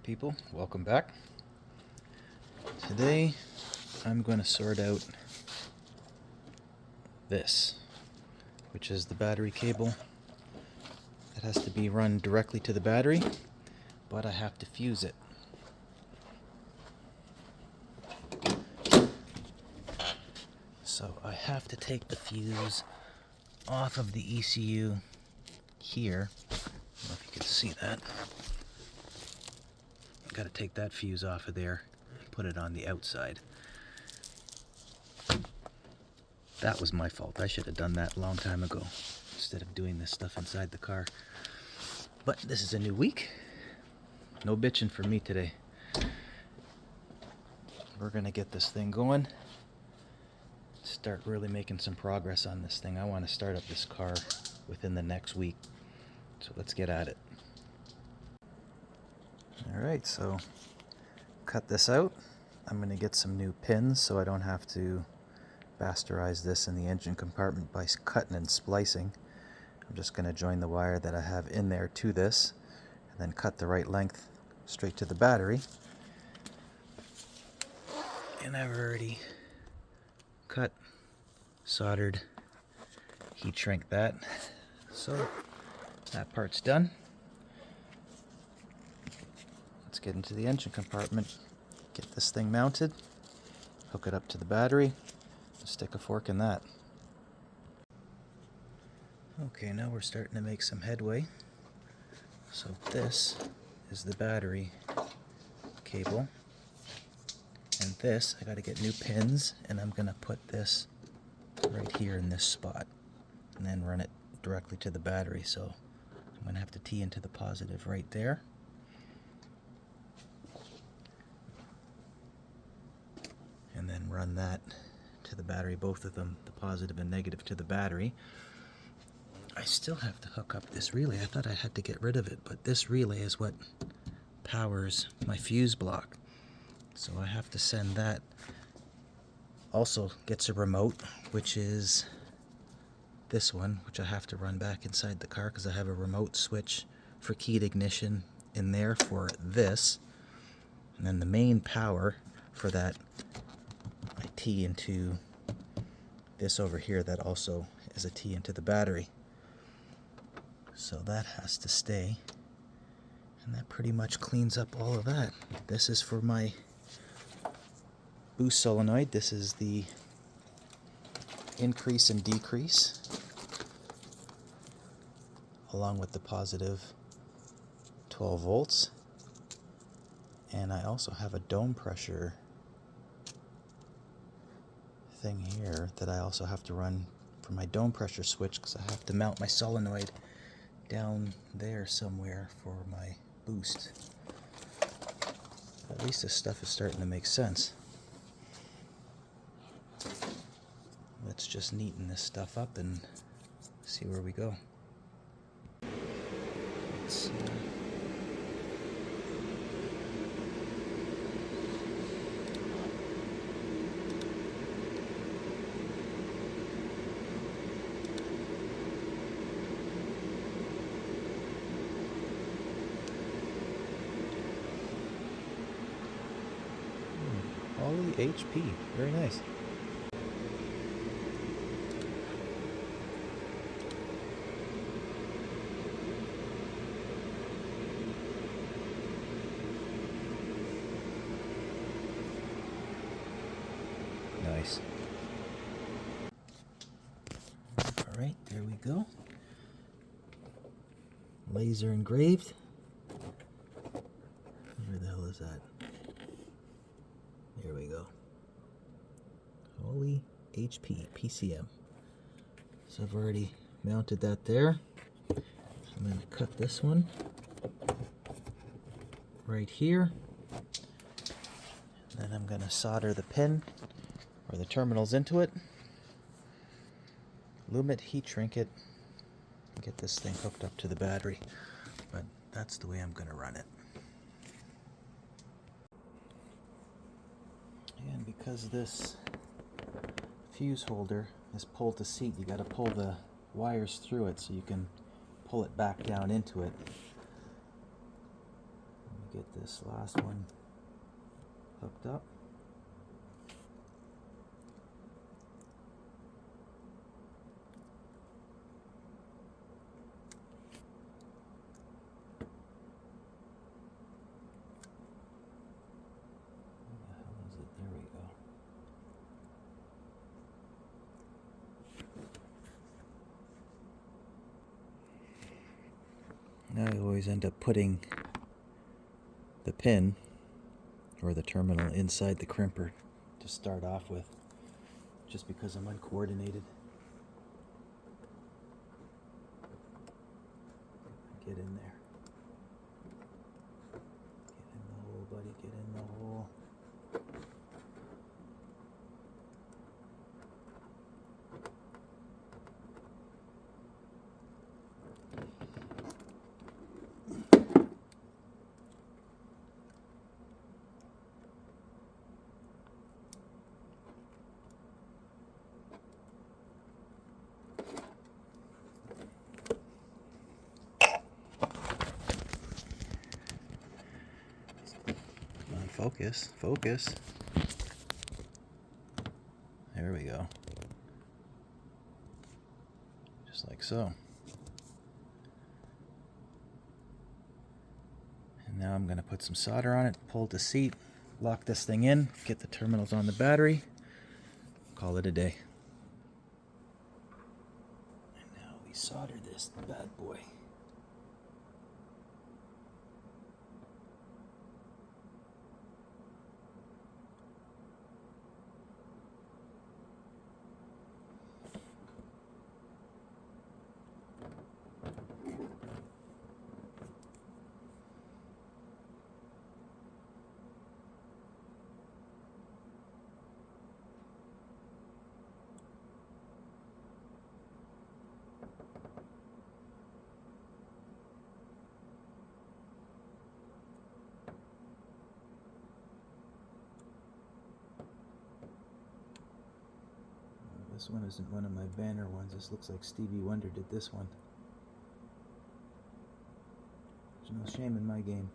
people, welcome back. Today I'm going to sort out this, which is the battery cable. It has to be run directly to the battery, but I have to fuse it. So I have to take the fuse off of the ECU here. I don't know if you can see that. Got to take that fuse off of there, put it on the outside. That was my fault. I should have done that a long time ago instead of doing this stuff inside the car. But this is a new week. No bitching for me today. We're gonna get this thing going. Start really making some progress on this thing. I want to start up this car within the next week. So let's get at it. Alright, so cut this out. I'm going to get some new pins so I don't have to basterize this in the engine compartment by cutting and splicing. I'm just going to join the wire that I have in there to this and then cut the right length straight to the battery. And I've already cut, soldered, heat shrink that. So that part's done. Let's get into the engine compartment, get this thing mounted, hook it up to the battery, and stick a fork in that. Okay, now we're starting to make some headway. So this is the battery cable, and this, I gotta get new pins, and I'm gonna put this right here in this spot, and then run it directly to the battery. So I'm gonna have to tee into the positive right there. And then run that to the battery, both of them, the positive and negative, to the battery. I still have to hook up this relay. I thought I had to get rid of it, but this relay is what powers my fuse block. So I have to send that. Also gets a remote, which is this one, which I have to run back inside the car because I have a remote switch for keyed ignition in there for this. And then the main power for that, I tee into this over here that also is a tee into the battery. So that has to stay. And that pretty much cleans up all of that. This is for my boost solenoid. This is the increase and decrease, along with the positive 12 volts. And I also have a dome pressure thing here that I also have to run for my dome pressure switch because I have to mount my solenoid down there somewhere for my boost. At least this stuff is starting to make sense. Let's just neaten this stuff up and see where we go. Let's Holley HP, very nice. Nice. Alright, there we go. Laser engraved. Where the hell is that? There we go. Holley HP PCM. So I've already mounted that there. I'm going to cut this one right here. Then I'm going to solder the pin or the terminals into it. Loom it, heat shrink it, and get this thing hooked up to the battery. But that's the way I'm going to run it. And because this fuse holder is pulled to seat, you got to pull the wires through it so you can pull it back down into it. Let me get this last one hooked up. Where the hell is it? There we go. Now I always end up putting the pin or the terminal inside the crimper to start off with, just because I'm uncoordinated. Get in there. Get in the hole, buddy. Get in the hole. Focus, focus. There we go. Just like so. And now I'm going to put some solder on it, pull the seat, lock this thing in, get the terminals on the battery, call it a day. And now we solder this bad boy. This one isn't one of my banner ones. This looks like Stevie Wonder did this one. There's no shame in my game.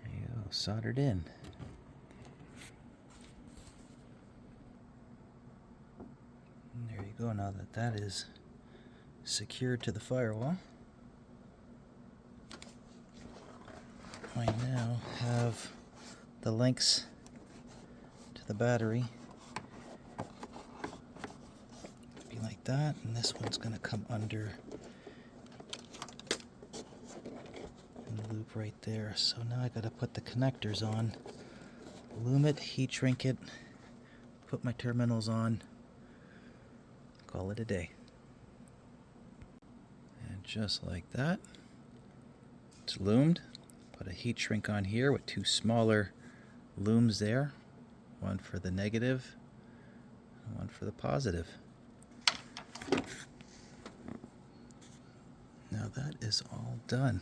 There you go, soldered in. And there you go, now that that is secured to the firewall. I now have the links to the battery. Be like that, and this one's going to come under and loop right there. So now I got to put the connectors on, loom it, heat shrink it, put my terminals on, call it a day. And just like that, it's loomed. Put a heat shrink on here with two smaller looms there, one for the negative and one for the positive. Now that is all done.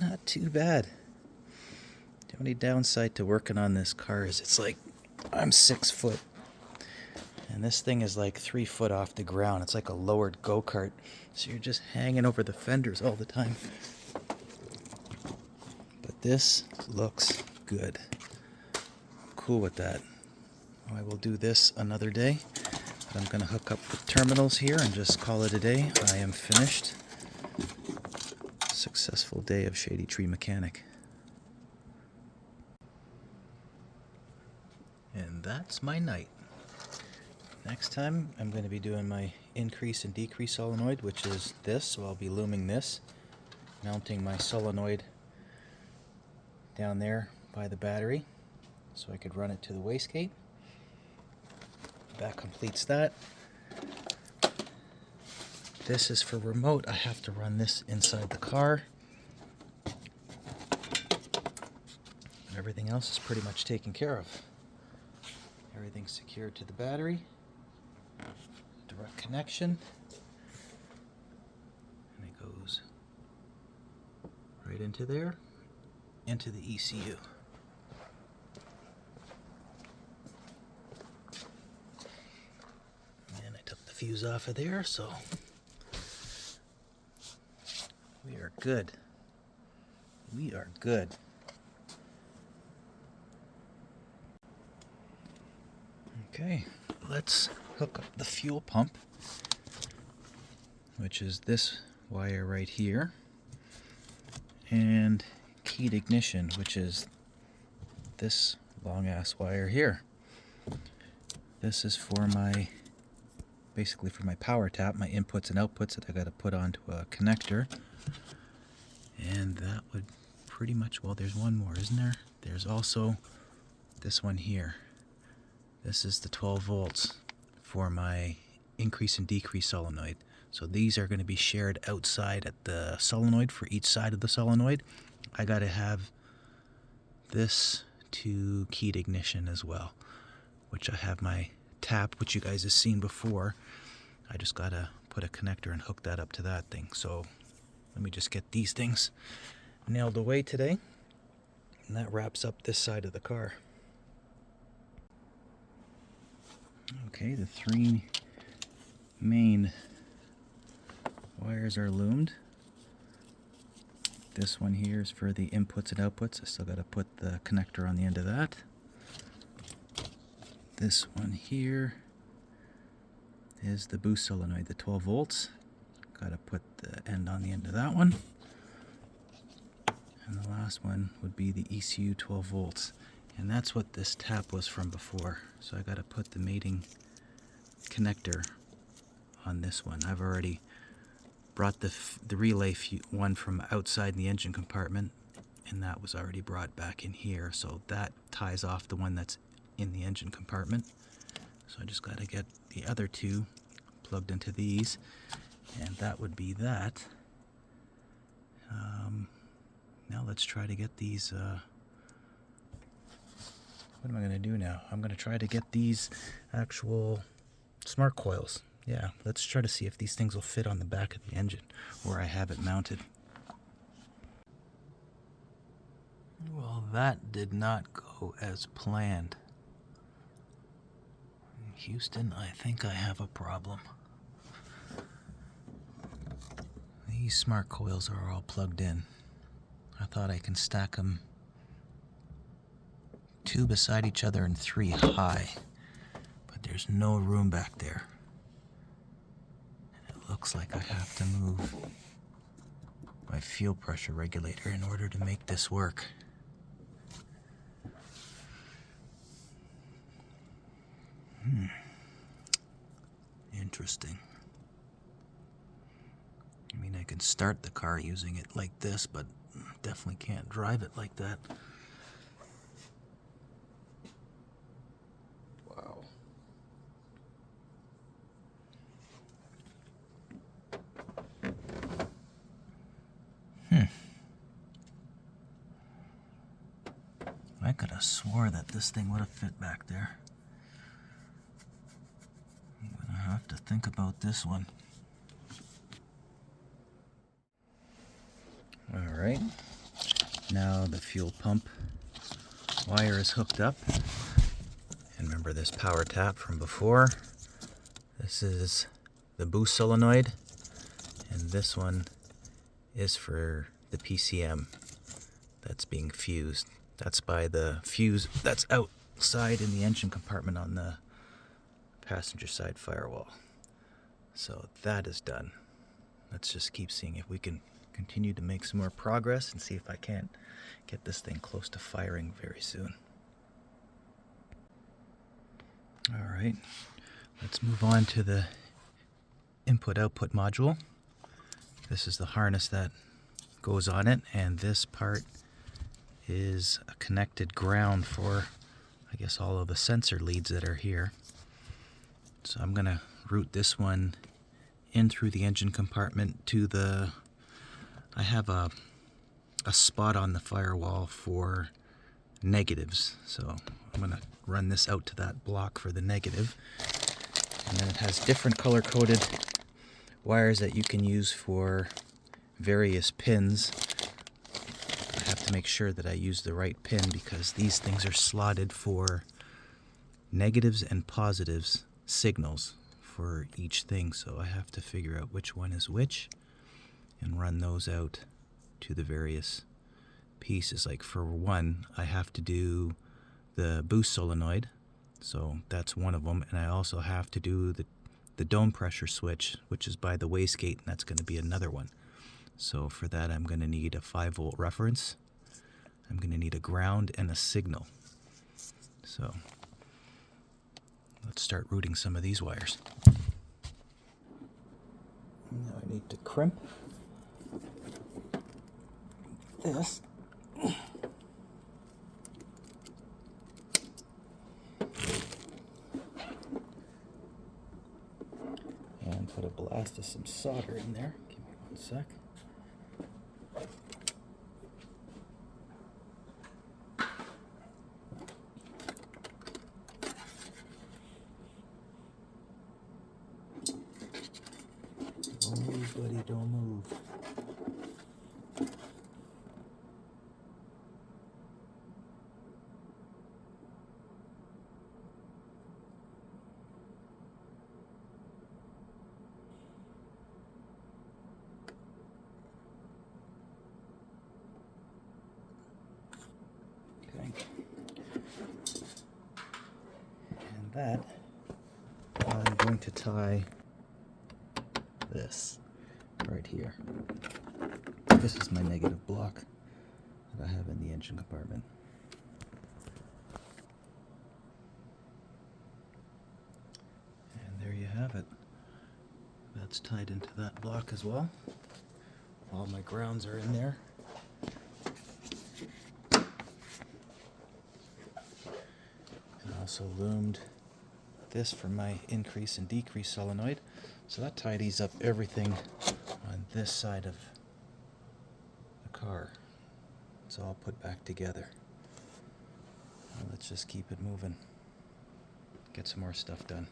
Not too bad. The only downside to working on this car is it's like I'm 6 foot and this thing is like 3 foot off the ground. It's like a lowered go-kart, so you're just hanging over the fenders all the time. But this looks good. I'm cool with that. I will do this another day. But I'm going to hook up the terminals here and just call it a day. I am finished. Successful day of Shady Tree Mechanic. And that's my night. Next time I'm going to be doing my increase and decrease solenoid, which is this, so I'll be looming this, mounting my solenoid down there by the battery so I could run it to the wastegate. That completes that. This is for remote. I have to run this inside the car. Everything else is pretty much taken care of. Everything's secured to the battery. Direct connection. And it goes right into there, into the ECU. fuse off of there, so we are good. We are good. Okay, let's hook up the fuel pump, which is this wire right here, and keyed ignition, which is this long ass wire here. This is for my, basically for my power tap, my inputs and outputs that I got to put onto a connector. And that would pretty much, well, there's one more, isn't there? There's also this one here. This is the 12 volts for my increase and decrease solenoid. So these are going to be shared outside at the solenoid for each side of the solenoid. I got to have this to keyed ignition as well, which I have my tap, which you guys have seen before. I just got to put a connector and hook that up to that thing. So let me just get these things nailed away today. And that wraps up this side of the car. Okay, the 3 main wires are loomed. This one here is for the inputs and outputs. I still got to put the connector on the end of that. This one here is the boost solenoid, the 12 volts. Got to put the end on the end of that one. And the last one would be the ECU 12 volts. And that's what this tap was from before. So I got to put the mating connector on this one. I've already brought the relay one from outside the engine compartment, and that was already brought back in here. So that ties off the one that's in the engine compartment. So I just got to get the other two plugged into these, and that would be that. Now let's try to get these. What am I going to do now? I'm going to try to get these actual smart coils. Yeah, let's try to see if these things will fit on the back of the engine where I have it mounted. Well, that did not go as planned. Houston, I think I have a problem. These smart coils are all plugged in. I thought I can stack them 2 beside each other and 3 high, but there's no room back there. And it looks like I have to move my fuel pressure regulator in order to make this work. Interesting. I mean, I can start the car using it like this, but definitely can't drive it like that. Wow. I could have swore that this thing would have fit back there. I'm gonna have to think about this one. Alright, now the fuel pump wire is hooked up. And remember this power tap from before. This is the boost solenoid, and this one is for the PCM that's being fused. That's by the fuse that's outside in the engine compartment on the passenger side firewall. So that is done. Let's just keep seeing if we can continue to make some more progress and see if I can't get this thing close to firing very soon. Alright, let's move on to the input-output module. This is the harness that goes on it, and this part is a connected ground for, I guess, all of the sensor leads that are here. So I'm going to route this one in through the engine compartment to the, I have a spot on the firewall for negatives. So I'm going to run this out to that block for the negative. And then it has different color-coded wires that you can use for various pins. I have to make sure that I use the right pin because these things are slotted for negatives and positives signals for each thing, so I have to figure out which one is which and run those out to the various pieces. Like for one, I have to do the boost solenoid, so that's one of them, and I also have to do the dome pressure switch, which is by the wastegate, and that's going to be another one. So for that, I'm going to need a 5-volt reference, I'm going to need a ground and a signal. So let's start routing some of these wires. Now I need to crimp this. And put a blast of some solder in there. Give me one sec. Don't move, buddy, don't move. Okay. And that, I'm going to tie this right here. This is my negative block that I have in the engine compartment. And there you have it. That's tied into that block as well. All my grounds are in there. And also loomed this for my increase and decrease solenoid. So that tidies up everything on this side of the car. It's all put back together. Now let's just keep it moving. Get some more stuff done.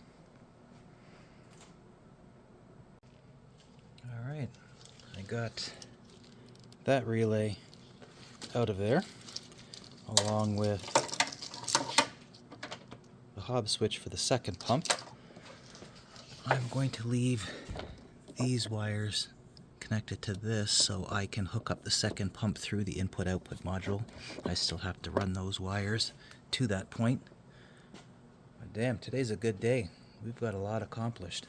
Alright, I got that relay out of there, along with the hob switch for the second pump. I'm going to leave these wires connected to this so I can hook up the second pump through the input-output module. I still have to run those wires to that point. But damn, today's a good day. We've got a lot accomplished.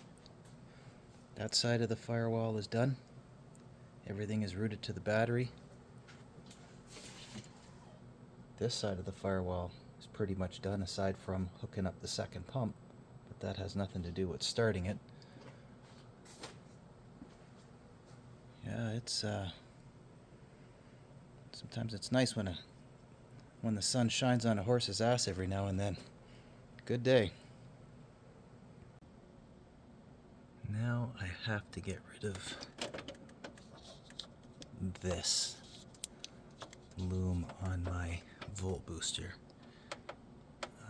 That side of the firewall is done. Everything is routed to the battery. This side of the firewall is pretty much done, aside from hooking up the second pump. But that has nothing to do with starting it. Yeah, it's sometimes it's nice when the sun shines on a horse's ass every now and then. Good day. Now I have to get rid of this loom on my volt booster.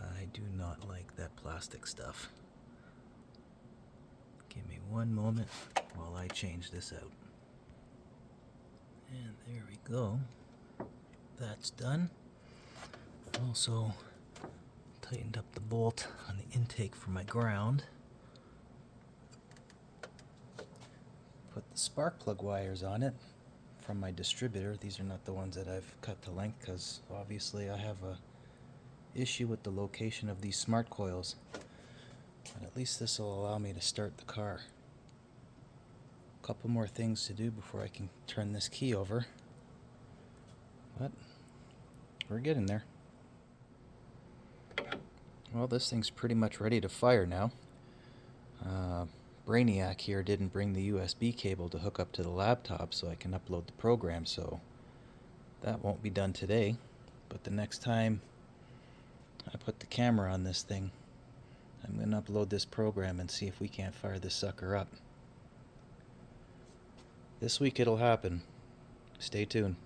I do not like that plastic stuff. Give me one moment while I change this out. And there we go. That's done. Also tightened up the bolt on the intake for my ground. Put the spark plug wires on it from my distributor. These are not the ones that I've cut to length because obviously I have a issue with the location of these smart coils. But at least this will allow me to start the car. A couple more things to do before I can turn this key over. But we're getting there. Well, this thing's pretty much ready to fire now. Brainiac here didn't bring the USB cable to hook up to the laptop so I can upload the program, so that won't be done today. But the next time I put the camera on this thing, I'm going to upload this program and see if we can't fire this sucker up. This week it'll happen. Stay tuned.